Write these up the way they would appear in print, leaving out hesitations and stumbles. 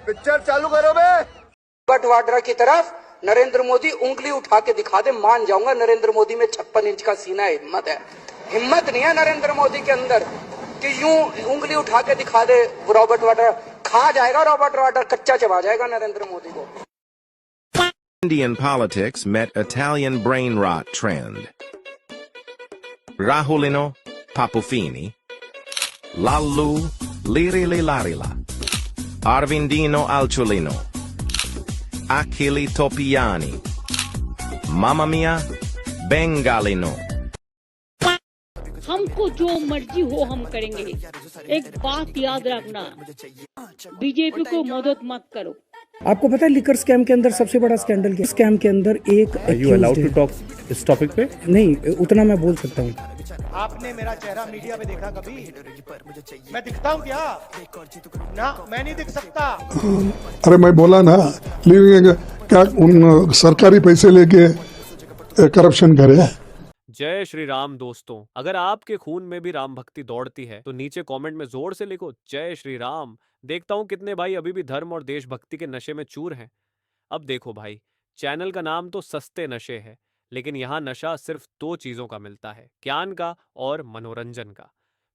Picture चालू करो बे। But Vadra की तरफ नरेंद्र मोदी उंगली उठा के दिखा दे, मान जाऊंगा नरेंद्र मोदी में 56 इंच का सीना है। हिम्मत नहीं है नरेंद्र मोदी के अंदर कि यूं उंगली उठा के दिखा दे। रॉबर्ट वाड्रा खा जाएगा, रॉबर्ट वाड्रा कच्चा चबा जाएगा नरेंद्र मोदी को। Indian politics met Italian brain rot trend. Rahulino Papufini, Lallu Lirilarila, Arvindino Alciolino, Achille Topiani, Mamma Mia Bengalino. हमको जो मर्जी हो हम करेंगे। एक बात याद रखना, बीजेपी को मदद मत करो। आपको पता है लिकर स्कैम के अंदर सबसे बड़ा स्कैंडल क्या? स्कैम के अंदर एक यू अलाउड टू टॉक इस टॉपिक पे? नहीं, उतना मैं बोल सकता हूँ। आपने मेरा चेहरा मीडिया में देखा कभी? मैं दिखता हूँ क्या? ना, मैं नहीं दिख सकता। अरे मैं बोला ना, क्या उन सरकारी पैसे लेके करप्शन करे? जय श्री राम दोस्तों, अगर आपके खून में भी राम भक्ति दौड़ती है तो नीचे कमेंट में जोर से लिखो जय श्री राम। देखता हूं कितने भाई अभी भी धर्म और देशभक्ति के नशे में चूर हैं। अब देखो भाई, चैनल का नाम तो सस्ते नशे है, लेकिन यहाँ नशा सिर्फ 2 चीजों का मिलता है, ज्ञान का और मनोरंजन का।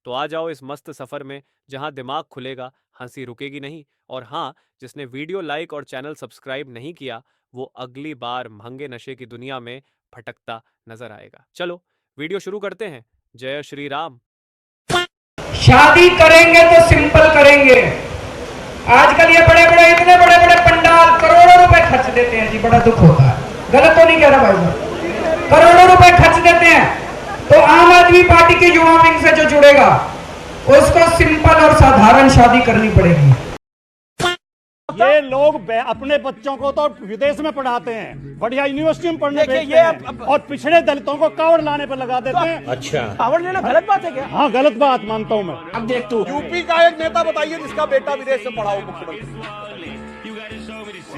तो आ जाओ इस मस्त सफर में जहाँ दिमाग खुलेगा, हंसी रुकेगी नहीं। और हाँ, जिसने वीडियो लाइक और चैनल सब्सक्राइब नहीं किया वो अगली बार महंगे नशे की दुनिया में भटकता नजर आएगा। चलो वीडियो शुरू करते हैं। जय श्री राम। शादी करेंगे तो सिंपल करेंगे। आजकल ये बड़े बड़े इतने बड़े बड़े पंडाल करोड़ों रुपए खर्च देते हैं जी, बड़ा दुख होता है। गलत तो नहीं कह रहा भाई साहब, करोड़ों रुपए खर्च देते हैं। तो आम आदमी पार्टी के युवा विंग से जो जुड़ेगा उसको सिंपल और साधारण शादी करनी पड़ेगी। ये लोग अपने बच्चों को तो विदेश में पढ़ाते हैं, बढ़िया यूनिवर्सिटी में पढ़ने भेजते हैं, और पिछड़े दलितों को कावड़ लाने पर लगा देते हैं। अच्छा, कावड़ लेना गलत बात है क्या? हाँ, गलत बात मानता हूँ मैं। अब देख तू, यूपी का एक नेता बताइए जिसका बेटा विदेश से पढ़ा हो मुख्यमंत्री।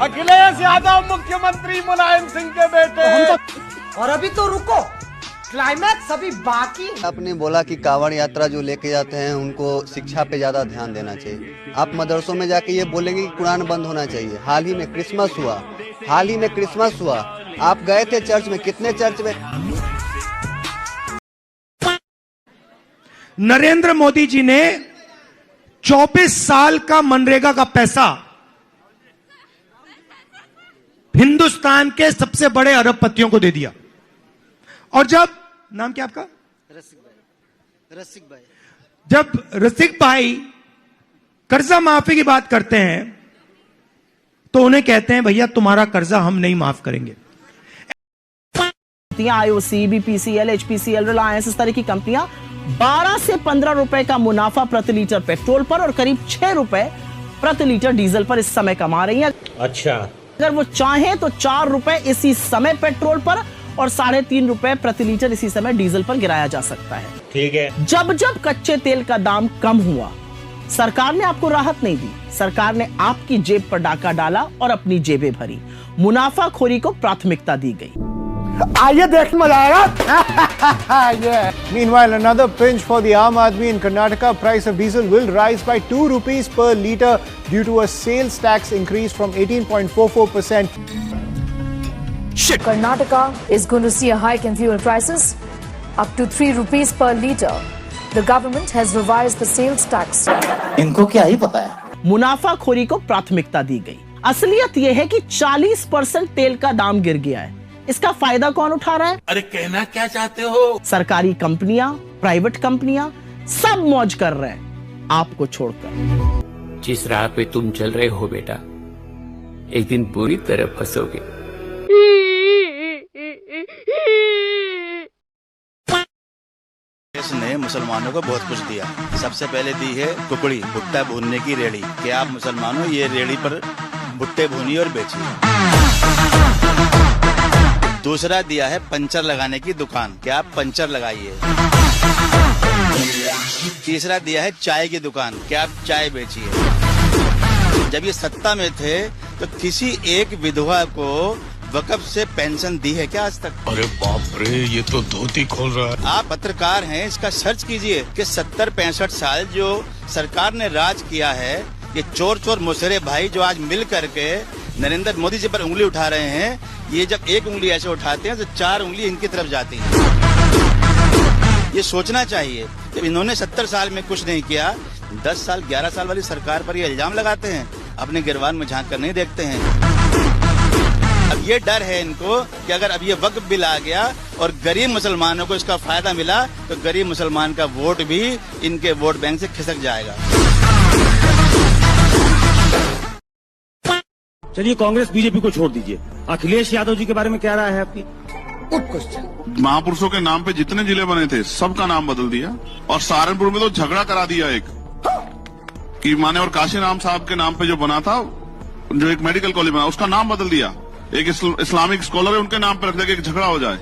अखिलेश यादव मुख्यमंत्री मुलायम सिंह के बेटे। और अभी तो रुको, क्लाइमैक्स अभी बाकी। आपने बोला कि कांवड़ यात्रा जो लेके जाते हैं उनको शिक्षा पे ज्यादा ध्यान देना चाहिए। आप मदरसों में जाके ये बोलेंगे कि कुरान बंद होना चाहिए। हाल ही में क्रिसमस हुआ, आप गए थे चर्च में, कितने चर्च में? नरेंद्र मोदी जी ने 24 साल का मनरेगा का पैसा हिंदुस्तान के सबसे बड़े अरबपतियों को दे दिया। और जब, नाम क्या आपका? रसिक भाई। जब रसिक भाई कर्जा माफी की बात करते हैं तो उन्हें कहते हैं भैया तुम्हारा कर्जा हम नहीं माफ करेंगे। आईओसी, बीपीसीएल, एचपीसीएल, रिलायंस, इस तरह की कंपनियां 12 से 15 रुपए का मुनाफा प्रति लीटर पेट्रोल पर और करीब 6 रुपए प्रति लीटर डीजल पर इस समय कमा रही हैं। अच्छा, अगर वो चाहें तो 4 रुपए इसी समय पेट्रोल पर और 3.5 रुपए प्रति लीटर इसी समय डीजल पर गिराया जा सकता है। ठीक है। जब जब कच्चे तेल का दाम कम हुआ, सरकार ने आपको राहत नहीं दी, सरकार ने आपकी जेब पर डाका डाला और अपनी जेबें भरी। मुनाफाखोरी को प्राथमिकता दी गई। आइए देख मजा आएगा। Meanwhile, another pinch for the Aam Aadmi in Karnataka. Price of diesel will rise by 2 rupees per litre due to a sales tax increase from 18.44%. Karnataka is going to see a hike in fuel prices up to 3 rupees per litre. The government has revised the sales tax. इनको क्या ही पता है। मुनाफाखोरी को प्राथमिकता दी गई। असलियत यह है कि 40% तेल का दाम गिर गया है। इसका फायदा कौन उठा रहा है? अरे कहना क्या चाहते हो? सरकारी कंपनियां, प्राइवेट कंपनियां, सब मौज कर रहे हैं आपको छोड़कर। जिस राह पे तुम चल रहे हो बेटा, एक दिन बुरी तरह फंसोगे। इसने मुसलमानों को बहुत कुछ दिया। सबसे पहले दी है कुकड़ी, भुट्टा भूनने की रेड़ी, कि आप मुसलमानों ये रेड़ी पर भुट्टे भूनिए और बेचिए। दूसरा दिया है पंचर लगाने की दुकान, कि आप पंचर लगाइए। तीसरा दिया है चाय की दुकान, कि आप चाय बेचिए। जब ये सत्ता में थे तो किसी एक विधवा को वक़्फ़ से पेंशन दी है क्या आज तक? अरे बाप रे, ये तो धोती खोल रहा है। आप पत्रकार हैं, इसका सर्च कीजिए कि 70-65 साल जो सरकार ने राज किया है, ये चोर चोर मुसरे भाई जो आज मिल करके नरेंद्र मोदी जी पर उंगली उठा रहे हैं, ये जब एक उंगली ऐसे उठाते हैं तो 4 उंगली इनकी तरफ जाती है। ये सोचना चाहिए जब इन्होंने 70 साल में कुछ नहीं किया, 10 साल 11 साल वाली सरकार पर ये इल्जाम लगाते हैं, अपने गिरबान में झांक कर नहीं देखते हैं। अब ये डर है इनको कि अगर अब ये वक्फ बिल आ गया और गरीब मुसलमानों को इसका फायदा मिला तो गरीब मुसलमान का वोट भी इनके वोट बैंक से खिसक जाएगा। चलिए कांग्रेस बीजेपी को छोड़ दीजिए, अखिलेश यादव जी के बारे में क्या राय है आपकी? Good question. महापुरुषों के नाम पे जितने जिले बने थे सबका नाम बदल दिया और सहारनपुर में तो झगड़ा करा दिया एक कि माने और काशीराम साहब के नाम पे जो बना था, जो एक मेडिकल कॉलेज बना, उसका नाम बदल दिया। एक इस्लामिक स्कॉलर है उनके नाम पे रख दिया कि एक झगड़ा हो जाए।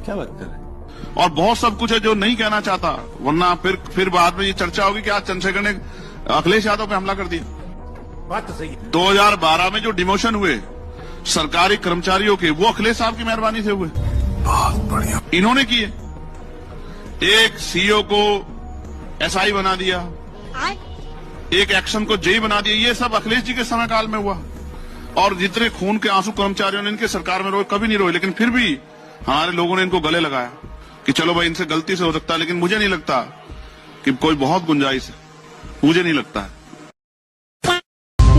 क्या बात कर रहे हैं? और बहुत सब कुछ है जो नहीं कहना चाहता, वरना फिर बाद में ये चर्चा होगी कि आज चंद्रशेखर ने अखिलेश यादव पे हमला कर दिया। बात तो सही है। 2012 में जो डिमोशन हुए सरकारी कर्मचारियों के, वो अखिलेश साहब की मेहरबानी से हुए। बहुत बढ़िया इन्होंने किए। एक सीईओ को एसआई बना दिया, एक एक्शन को जेई बना दिया, ये सब अखिलेश जी के समय काल में हुआ। और जितने खून के आंसू कर्मचारियों ने इनके सरकार में रोए, कभी नहीं रोए, लेकिन फिर भी हमारे लोगों ने इनको गले लगाया कि चलो भाई इनसे गलती से हो सकता है, लेकिन मुझे नहीं लगता कि कोई बहुत गुंजाइश है, मुझे नहीं लगता है।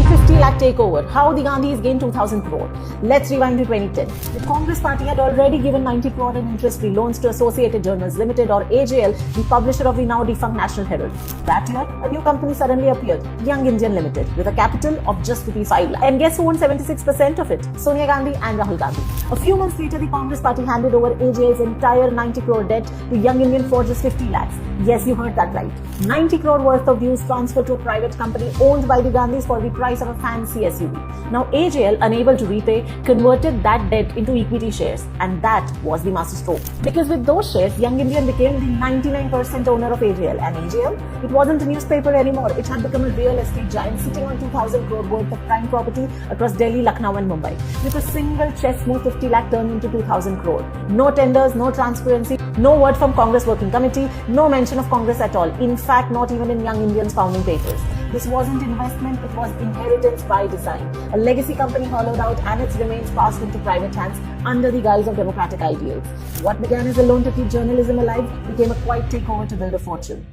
50 lakh takeover. How the Gandhis gained 2,000 crore. Let's rewind to 2010. The Congress party had already given 90 crore in interest-free loans to Associated Journals Limited, or AJL, the publisher of the now defunct National Herald. That year, a new company suddenly appeared, Young Indian Limited, with a capital of just ₹5 lakh. And guess who owned 76% of it? Sonia Gandhi and Rahul Gandhi. A few months later, the Congress party handed over AJL's entire 90 crore debt to Young Indian for just 50 lakhs. Yes, you heard that right. 90 crore worth of dues transferred to a private company owned by the Gandhis for the price of a fancy SUV. Now AJL, unable to repay, converted that debt into equity shares, and that was the masterstroke. Because with those shares, Young Indian became the 99% owner of AJL, and AJL, it wasn't a newspaper anymore. It had become a real estate giant sitting on 2,000 crore worth of prime property across Delhi, Lucknow and Mumbai. With a single chess move, 50 lakh turned into 2,000 crore. No tenders, no transparency, no word from Congress working committee, no mention of Congress at all. In fact, not even in Young Indian's founding papers. This wasn't investment, it was inheritance by design. A legacy company hollowed out and its remains passed into private hands under the guise of democratic ideals. What began as a loan to keep journalism alive became a quiet takeover to build a fortune.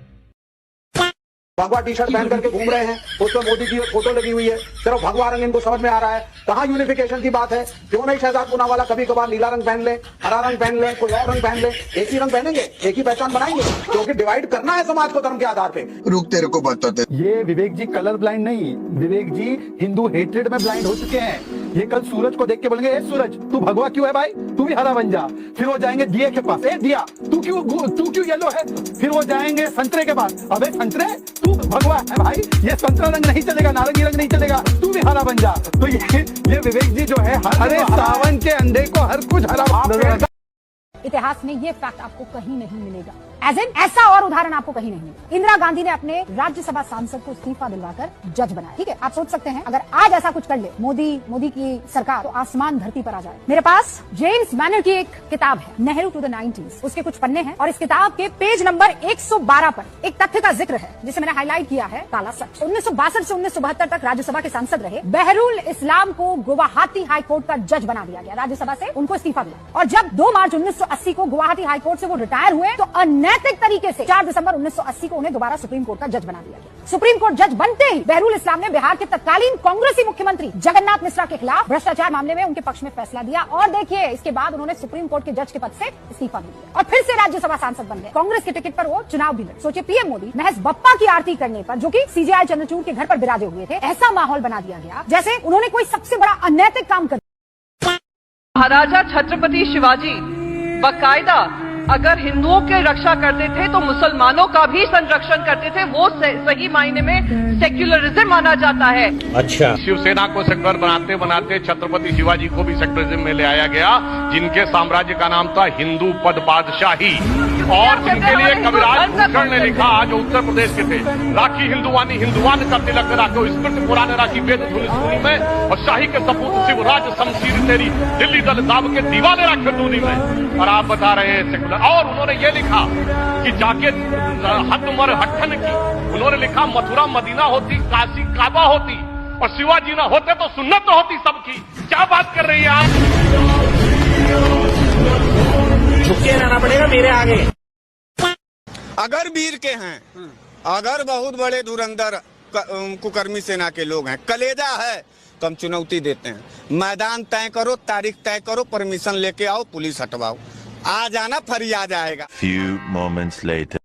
भगवा T shirt पहन करके घूम रहे हैं, उसमें मोदी की photo लगी हुई है, सिर्फ भगवा रंग इनको समझ में आ रहा है। कहाँ यूनिफिकेशन की बात है? क्यों नहीं शहजाद पूनावाला कभी कभार नीला रंग पहन ले, हरा रंग पहन ले, कोई और रंग पहन ले, एक ही रंग पहनेंगे, एक ही पहचान बनाएंगे, क्योंकि डिवाइड करना है समाज को धर्म के आधार पे। रुक तेरे को बताते। ये विवेक जी कलर ब्लाइंड नहीं, विवेक जी हिंदू हेट्रेड में ब्लाइंड हो चुके हैं। ये कल सूरज को देख के बोलेंगे, ए सूरज तू भगवा क्यों है भाई, तू भी हरा बन जा। फिर वो जाएंगे दिए के पास, ए दिया तू क्यों येलो है। फिर वो जाएंगे संतरे के पास, अबे संतरे तू भगवा है भाई, ये संतरा रंग नहीं चलेगा, नारंगी रंग नहीं चलेगा, तू भी हरा बन जा। तो ये विवेक जी जो है, अरे सावन के अंधे को हर कुछ हरा। इतिहास में ये फैक्ट आपको कहीं नहीं मिलेगा, ऐसा और उदाहरण आपको कहीं नहीं मिलेगा। इंदिरा गांधी ने अपने राज्यसभा सांसद को इस्तीफा दिलवाकर जज बनाया। ठीक है, आप सोच सकते हैं अगर आज ऐसा कुछ कर ले मोदी की सरकार, तो आसमान धरती पर आ जाए। मेरे पास जेम्स मैनर की एक किताब है, नेहरू टू द 90s, उसके कुछ पन्ने हैं और इस किताब के पेज नंबर 112 पर एक तथ्य का जिक्र है जिसे मैंने हाईलाइट किया है, काला सच। 1962 से 1972 तक राज्यसभा के सांसद रहे बहरुल इस्लाम को गुवाहाटी हाईकोर्ट का जज बना दिया गया। राज्यसभा से उनको इस्तीफा दिया और जब 2 मार्च 1980 को गुवाहाटी हाईकोर्ट से वो रिटायर हुए तो अनैतिक तरीके से 4 दिसंबर 1980 को उन्हें दोबारा सुप्रीम कोर्ट का जज बना दिया गया। सुप्रीम कोर्ट जज बनते ही बहरुल इस्लाम ने बिहार के तत्कालीन कांग्रेसी मुख्यमंत्री जगन्नाथ मिश्रा के खिलाफ भ्रष्टाचार मामले में उनके पक्ष में फैसला दिया और देखिए इसके बाद उन्होंने सुप्रीम कोर्ट के जज के पद से इस्तीफा दिया और फिर से राज्यसभा सांसद बन गए। कांग्रेस के टिकट पर वो चुनाव भी लड़े। सोचिए, पीएम मोदी महज बप्पा की आरती करने पर, जो कि सीजेआई चंद्रचूड़ के घर पर विराजे हुए थे, ऐसा माहौल बना दिया गया जैसे उन्होंने कोई सबसे बड़ा अनैतिक काम कर दिया। महाराजा छत्रपति शिवाजी बाकायदा अगर हिंदुओं के रक्षा करते थे तो मुसलमानों का भी संरक्षण करते थे। वो सही मायने में सेक्युलरिज्म माना जाता है। अच्छा, शिवसेना को सेक्युलर बनाते बनाते छत्रपति शिवाजी को भी सेक्युलरिज्म में ले आया गया, जिनके साम्राज्य का नाम था हिंदू पद बादशाही, और जिनके लिए कविराज भूषण ने लिखा, जो उत्तर प्रदेश के थे, राखी हिंदुवानी हिंदुवान का तिलक राखो, स्मृति पुराने राखी वेद धुनि सुनी में, और शाही के सपूत शिवराज शमशीर तेरी, दिल्ली दल दाब के दीवाने राखे दूनी में। और आप बता रहे हैं सेक्युलर। और उन्होंने ये लिखा कि जाके हद उमर हट्ठन की, उन्होंने लिखा मथुरा मदीना होती, काशी काबा होती, और शिवाजी ना होते तो सुन्नत तो होती सबकी। क्या बात कर रही है आप? झुके रहना पड़ेगा मेरे आगे। अगर वीर के हैं, अगर बहुत बड़े धुरंधर कुकर्मी सेना के लोग हैं, कलेजा है, तो हम चुनौती देते हैं। मैदान तय करो, तारीख तय करो, परमिशन लेके आओ, पुलिस हटवाओ, आ जाना फरियाद आएगा। Few moments later.